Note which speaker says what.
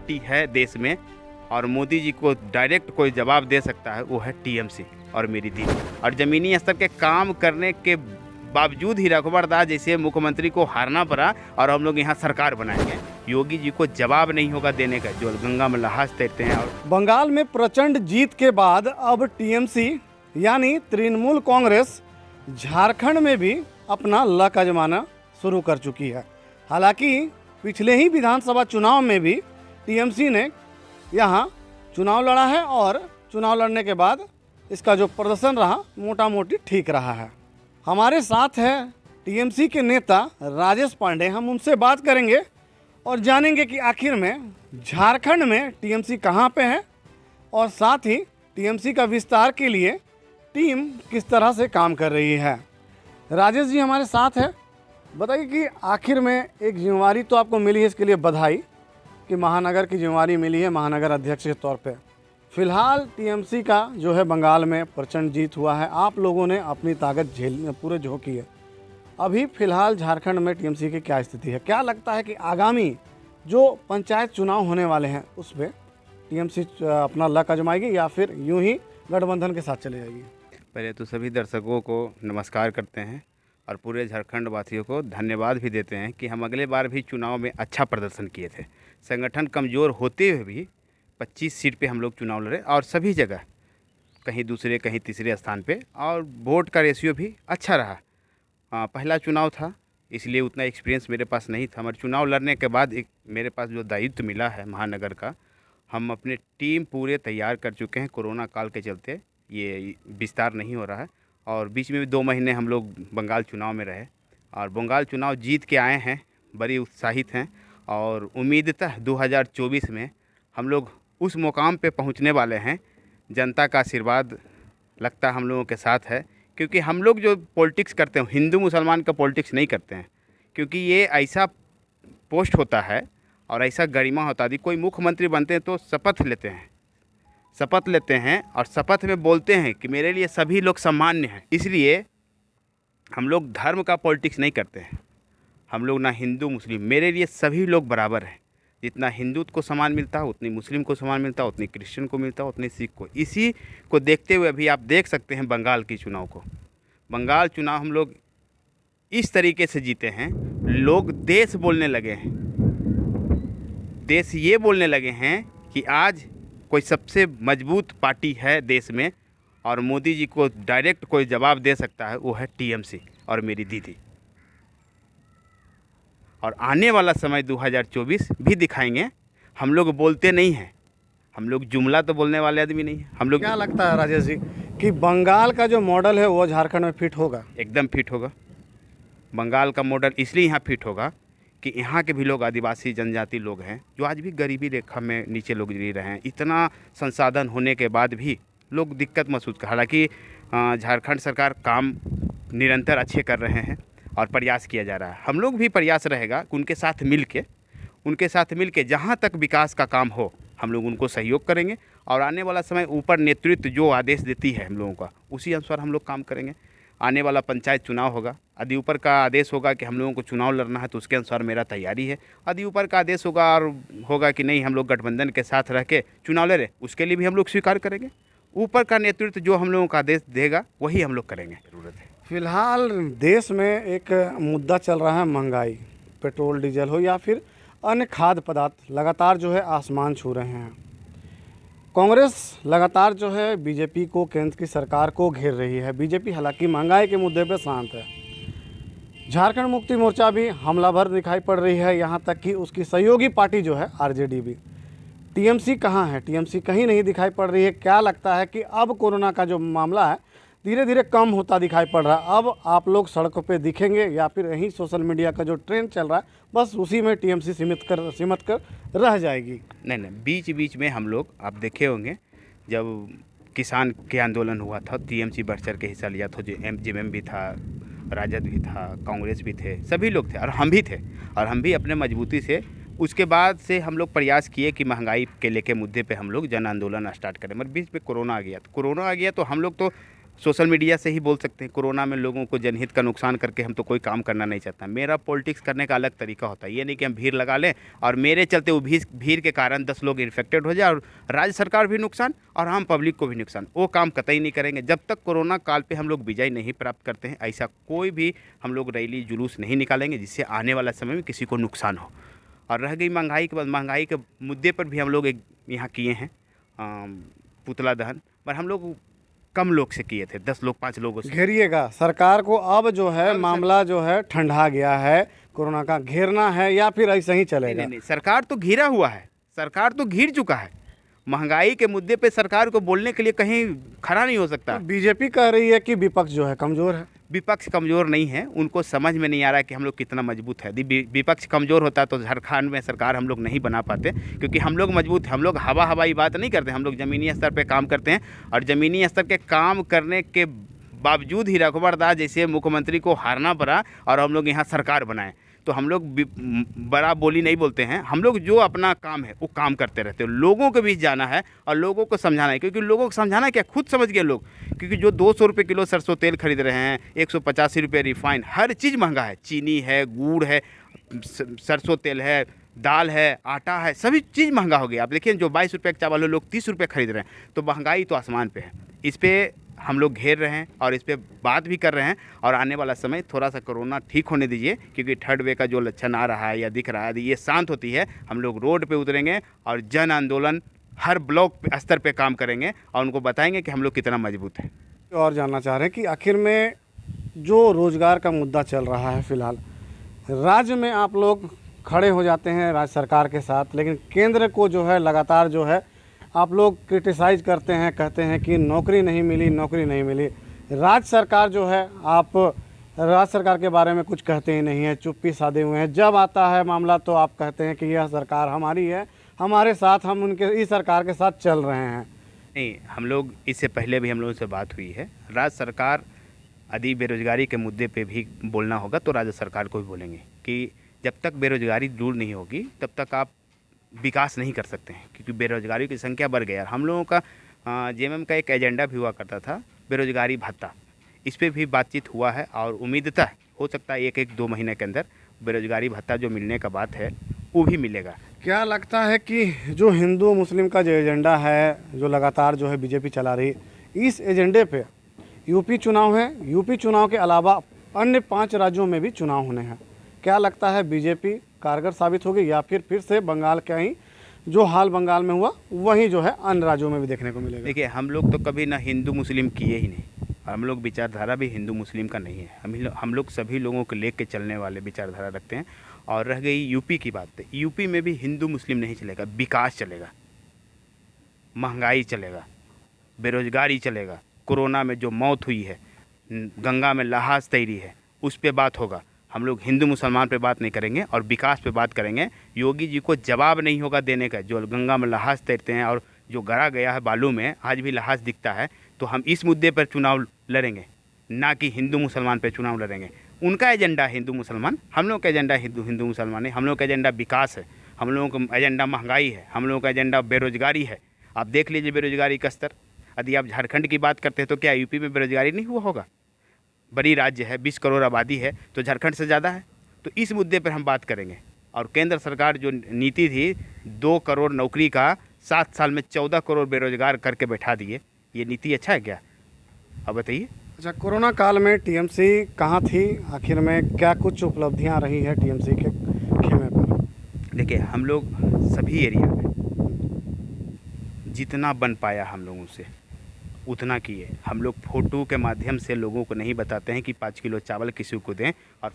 Speaker 1: Party है देश में और मोदी जी को डायरेक्ट कोई जवाब दे सकता है, वो है टीएमसी और मेरी दीदी। और ज़मीनी स्तर के काम करने के बावजूद ही रघुवर दास जैसे मुख्यमंत्री को हारना पड़ा और हम लोग यहाँ सरकार बनाएंगे। योगी जी को जवाब नहीं होगा देने का, जो गंगा में लहास तैरते हैं। और
Speaker 2: बंगाल में प्रचंड जीत के बाद अब टीएमसी यानी तृणमूल कांग्रेस झारखंड में भी अपना लक आजमाना शुरू कर चुकी है। हालांकि पिछले ही विधानसभा चुनाव में भी टीएमसी ने यहाँ चुनाव लड़ा है और चुनाव लड़ने के बाद इसका जो प्रदर्शन रहा मोटा मोटी ठीक रहा है। हमारे साथ है टीएमसी के नेता राजेश पांडे। हम उनसे बात करेंगे और जानेंगे कि आखिर में झारखंड में टीएमसी कहाँ पे है और साथ ही टीएमसी का विस्तार के लिए टीम किस तरह से काम कर रही है। राजेश जी हमारे साथ है। बताइए कि आखिर में एक जिम्मेवारी तो आपको मिली है, इसके लिए बधाई कि महानगर की जिम्मेवारी मिली है महानगर अध्यक्ष के तौर पे। फिलहाल टीएमसी का जो है बंगाल में प्रचंड जीत हुआ है, आप लोगों ने अपनी ताकत पूरे झोंकी है। अभी फिलहाल झारखंड में टीएमसी की क्या स्थिति है? क्या लगता है कि आगामी जो पंचायत चुनाव होने वाले हैं उस पर टीएमसी अपना लक आजमाएगी या फिर यूं ही गठबंधन के साथ चली जाएगी?
Speaker 1: पहले तो सभी दर्शकों को नमस्कार करते हैं और पूरे झारखंड वासियों को धन्यवाद भी देते हैं कि हम अगले बार भी चुनाव में अच्छा प्रदर्शन किए थे। संगठन कमज़ोर होते हुए भी 25 सीट पे हम लोग चुनाव लड़े और सभी जगह कहीं दूसरे कहीं तीसरे स्थान पे, और वोट का रेशियो भी अच्छा रहा। पहला चुनाव था इसलिए उतना एक्सपीरियंस मेरे पास नहीं था, मगर चुनाव लड़ने के बाद एक मेरे पास जो दायित्व मिला है महानगर का, हम अपने टीम पूरे तैयार कर चुके हैं। कोरोना काल के चलते ये विस्तार नहीं हो रहा है और बीच में भी 2 महीने हम लोग बंगाल चुनाव में रहे और बंगाल चुनाव जीत के आए हैं, बड़ी उत्साहित हैं और उम्मीदतः 2024 में हम लोग उस मुकाम पे पहुंचने वाले हैं। जनता का आशीर्वाद लगता हम लोगों के साथ है, क्योंकि हम लोग जो पॉलिटिक्स करते हैं हिंदू मुसलमान का पॉलिटिक्स नहीं करते हैं, क्योंकि ये ऐसा पोस्ट होता है और ऐसा गरिमा होता है। यदि कोई मुख्यमंत्री बनते हैं तो शपथ लेते हैं और शपथ में बोलते हैं कि मेरे लिए सभी लोग सामान्य हैं। इसलिए हम लोग धर्म का पॉलिटिक्स नहीं करते हैं। हम लोग ना हिंदू मुस्लिम, मेरे लिए सभी लोग बराबर हैं। जितना हिंदू को सम्मान मिलता है उतनी मुस्लिम को सम्मान मिलता है, उतनी क्रिश्चियन को मिलता है, उतनी सिख को। इसी को देखते हुए अभी आप देख सकते हैं बंगाल की चुनाव को। बंगाल चुनाव हम लोग इस तरीके से जीते हैं, लोग देश बोलने लगे हैं, देश ये बोलने लगे हैं कि आज कोई सबसे मजबूत पार्टी है देश में और मोदी जी को डायरेक्ट कोई जवाब दे सकता है, वो है टीएमसी और मेरी दीदी। और आने वाला समय 2024 भी दिखाएंगे। हम लोग बोलते नहीं हैं, हम लोग जुमला तो बोलने वाले आदमी नहीं हैं। हम लोग
Speaker 2: क्या लगता है राजेश जी कि बंगाल का जो मॉडल है वो झारखंड में फिट होगा?
Speaker 1: एकदम फिट होगा। बंगाल का मॉडल इसलिए यहाँ फिट होगा कि यहाँ के भी लोग आदिवासी जनजाति लोग हैं जो आज भी गरीबी रेखा में नीचे लोग जी रहे हैं। इतना संसाधन होने के बाद भी लोग दिक्कत महसूस कर, हालांकि झारखंड सरकार काम निरंतर अच्छे कर रहे हैं और प्रयास किया जा रहा है। हम लोग भी प्रयास रहेगा कि उनके साथ मिल के जहाँ तक विकास का काम हो हम लोग उनको सहयोग करेंगे और आने वाला समय ऊपर नेतृत्व जो आदेश देती है हम लोगों का, उसी अनुसार हम लोग काम करेंगे। आने वाला पंचायत चुनाव होगा, यदि ऊपर का आदेश होगा कि हम लोगों को चुनाव लड़ना है तो उसके अनुसार मेरा तैयारी है। यदि ऊपर का आदेश होगा कि नहीं हम लोग गठबंधन के साथ रह के चुनाव लड़े, उसके लिए भी हम लोग स्वीकार करेंगे। ऊपर का नेतृत्व जो हम लोगों का आदेश देगा वही हम लोग करेंगे। ज़रूरत है।
Speaker 2: फिलहाल देश में एक मुद्दा चल रहा है महंगाई, पेट्रोल डीजल हो या फिर अन्य खाद्य पदार्थ लगातार जो है आसमान छू रहे हैं। कांग्रेस लगातार जो है बीजेपी को, केंद्र की सरकार को घेर रही है। बीजेपी हालांकि महंगाई के मुद्दे पर शांत है। झारखंड मुक्ति मोर्चा भी हमलावर दिखाई पड़ रही है, यहाँ तक कि उसकी सहयोगी पार्टी जो है आरजेडी भी। टीएमसी कहाँ है? टीएमसी कहीं नहीं दिखाई पड़ रही है। क्या लगता है कि अब कोरोना का जो मामला है धीरे धीरे कम होता दिखाई पड़ रहा है, अब आप लोग सड़कों पे दिखेंगे या फिर यहीं सोशल मीडिया का जो ट्रेंड चल रहा है बस उसी में टीएमसी सीमित कर रह जाएगी?
Speaker 1: नहीं, बीच में हम लोग आप देखे होंगे जब किसान के आंदोलन हुआ था टीएमसी बढ़ चढ़ के हिस्सा लिया था। जो एमजीएम भी था, राजद भी था, कांग्रेस भी थे, सभी लोग थे और हम भी थे और हम भी अपने मजबूती से उसके बाद से हम लोग प्रयास किए कि महंगाई के लेके मुद्दे पे हम लोग जन आंदोलन स्टार्ट करें। मगर बीच में कोरोना आ गया तो हम लोग तो सोशल मीडिया से ही बोल सकते हैं। कोरोना में लोगों को जनहित का नुकसान करके हम तो कोई काम करना नहीं चाहता। मेरा पॉलिटिक्स करने का अलग तरीका होता है। ये नहीं कि हम भीड़ लगा लें और मेरे चलते वो भीड़ के कारण 10 लोग इन्फेक्टेड हो जाए और राज्य सरकार भी नुकसान और आम पब्लिक को भी नुकसान। वो काम कतई नहीं करेंगे जब तक कोरोना काल पे हम लोग विजय नहीं प्राप्त करते हैं। ऐसा कोई भी हम लोग रैली जुलूस नहीं निकालेंगे जिससे आने वाला समय में किसी को नुकसान हो। और रह गई महंगाई के बाद, महंगाई के मुद्दे पर भी हम लोग एक यहाँ किए हैं पुतला दहन, पर हम लोग कम लोग से किए थे, 10 लोग 5 लोगों से।
Speaker 2: घेरिएगा सरकार को, अब जो है मामला जो है ठंडा गया है, कोरोना का घेरना है या फिर ऐसे ही चलेगा?
Speaker 1: नहीं, सरकार तो घिरा हुआ है, सरकार तो घिर चुका है। महंगाई के मुद्दे पे सरकार को बोलने के लिए कहीं खड़ा नहीं हो सकता।
Speaker 2: तो बीजेपी कह रही है कि विपक्ष जो है कमजोर है।
Speaker 1: विपक्ष कमज़ोर नहीं है, उनको समझ में नहीं आ रहा है कि हम लोग कितना मजबूत है। यदि विपक्ष कमज़ोर होता तो झारखंड में सरकार हम लोग नहीं बना पाते, क्योंकि हम लोग मजबूत हैं। हम लोग हवाई बात नहीं करते, हम लोग ज़मीनी स्तर पे काम करते हैं और ज़मीनी स्तर के काम करने के बावजूद ही रघुवर दास जैसे मुख्यमंत्री को हारना पड़ा और हम लोग यहाँ सरकार बनाए। तो हम लोग बड़ा बोली नहीं बोलते हैं, हम लोग जो अपना काम है वो काम करते रहते हैं। लोगों के बीच जाना है और लोगों को समझाना है, क्योंकि लोगों को समझाना क्या, खुद समझ गए लोग। क्योंकि जो 200 रुपये किलो सरसों तेल खरीद रहे हैं, 185 रुपये रिफाइन, हर चीज़ महंगा है। चीनी है, गुड़ है, सरसों तेल है, दाल है, आटा है, सभी चीज़ महंगा हो गया। आप देखिए जो 22 रुपये का चावल लोग 30 रुपये खरीद रहे हैं, तो महंगाई तो आसमान पे है। इस पर हम लोग घेर रहे हैं और इस पर बात भी कर रहे हैं। और आने वाला समय थोड़ा सा कोरोना ठीक होने दीजिए, क्योंकि थर्ड वे का जो लक्षण आ रहा है या दिख रहा है, ये शांत होती है, हम लोग रोड पे उतरेंगे और जन आंदोलन हर ब्लॉक स्तर पे काम करेंगे और उनको बताएंगे कि हम लोग कितना मजबूत हैं।
Speaker 2: और जानना चाह रहे हैं कि आखिर में जो रोजगार का मुद्दा चल रहा है फिलहाल राज्य में, आप लोग खड़े हो जाते हैं राज्य सरकार के साथ, लेकिन केंद्र को जो है लगातार जो है आप लोग क्रिटिसाइज करते हैं, कहते हैं कि नौकरी नहीं मिली, नौकरी नहीं मिली। राज्य सरकार जो है, आप राज्य सरकार के बारे में कुछ कहते ही नहीं है, चुप्पी साधे हुए हैं। जब आता है मामला तो आप कहते हैं कि यह सरकार हमारी है, हमारे साथ, हम उनके इस सरकार के साथ चल रहे हैं।
Speaker 1: नहीं, हम लोग इससे पहले भी हम लोगों से बात हुई है। राज्य सरकार यदि बेरोजगारी के मुद्दे पे भी बोलना होगा तो राज्य सरकार को भी बोलेंगे कि जब तक बेरोजगारी दूर नहीं होगी तब तक आप विकास नहीं कर सकते हैं, क्योंकि बेरोजगारी की संख्या बढ़ गई। हम लोगों का जेएमएम का एक एजेंडा भी हुआ करता था, बेरोजगारी भत्ता, इस पर भी बातचीत हुआ है और उम्मीदता हो सकता है 1-2 महीने के अंदर बेरोजगारी भत्ता जो मिलने का बात है वो भी मिलेगा।
Speaker 2: क्या लगता है कि जो हिंदू मुस्लिम का जो एजेंडा है, जो लगातार जो है बीजेपी चला रही, इस एजेंडे पे यूपी चुनाव है, यूपी चुनाव के अलावा अन्य 5 राज्यों में भी चुनाव होने हैं, क्या लगता है बीजेपी कारगर साबित होगी या फिर से बंगाल का ही जो हाल बंगाल में हुआ वही जो है अन्य राज्यों में भी देखने को मिलेगा?
Speaker 1: देखिए, हम लोग तो कभी ना हिंदू मुस्लिम किए ही नहीं, हम लोग विचारधारा भी हिंदू मुस्लिम का नहीं है। हम लोग सभी लोगों को लेकर चलने वाले विचारधारा रखते हैं। और रह गई यूपी की बात, तो यूपी में भी हिंदू मुस्लिम नहीं चलेगा, विकास चलेगा, महंगाई चलेगा, बेरोजगारी चलेगा, कोरोना में जो मौत हुई है, गंगा में लहास तैरी है, उस पर बात होगा। हम लोग हिंदू मुसलमान पे बात नहीं करेंगे और विकास पे बात करेंगे। योगी जी को जवाब नहीं होगा देने का, जो गंगा में लहास तैरते हैं और जो गड़ा गया है बालू में, आज भी लहास दिखता है। तो हम इस मुद्दे पर चुनाव लड़ेंगे, ना कि हिंदू मुसलमान पे चुनाव लड़ेंगे। उनका एजेंडा हिंदू मुसलमान, हम लोग का एजेंडा हिंदू मुसलमान है। हम लोग का एजेंडा विकास है, हम लोगों का एजेंडा महंगाई है, हम लोगों का एजेंडा बेरोजगारी है। आप देख लीजिए बेरोजगारी का स्तर। यदि आप झारखंड की बात करते हैं तो क्या यूपी में बेरोजगारी नहीं हुआ होगा? बड़ी राज्य है, 20 करोड़ आबादी है, तो झारखंड से ज़्यादा है। तो इस मुद्दे पर हम बात करेंगे। और केंद्र सरकार जो नीति थी 2 करोड़ नौकरी का, 7 साल में 14 करोड़ बेरोजगार करके बैठा दिए, ये नीति अच्छा है क्या? अब बताइए।
Speaker 2: अच्छा, कोरोना काल में टीएमसी कहाँ थी, आखिर में क्या कुछ उपलब्धियाँ रही है टीएमसी के खेमे पर?
Speaker 1: देखिए, हम लोग सभी एरिया में जितना बन पाया हम लोगों से उतना किए। हम लोग फ़ोटो के माध्यम से लोगों को नहीं बताते हैं कि 5 किलो चावल किसी को दें और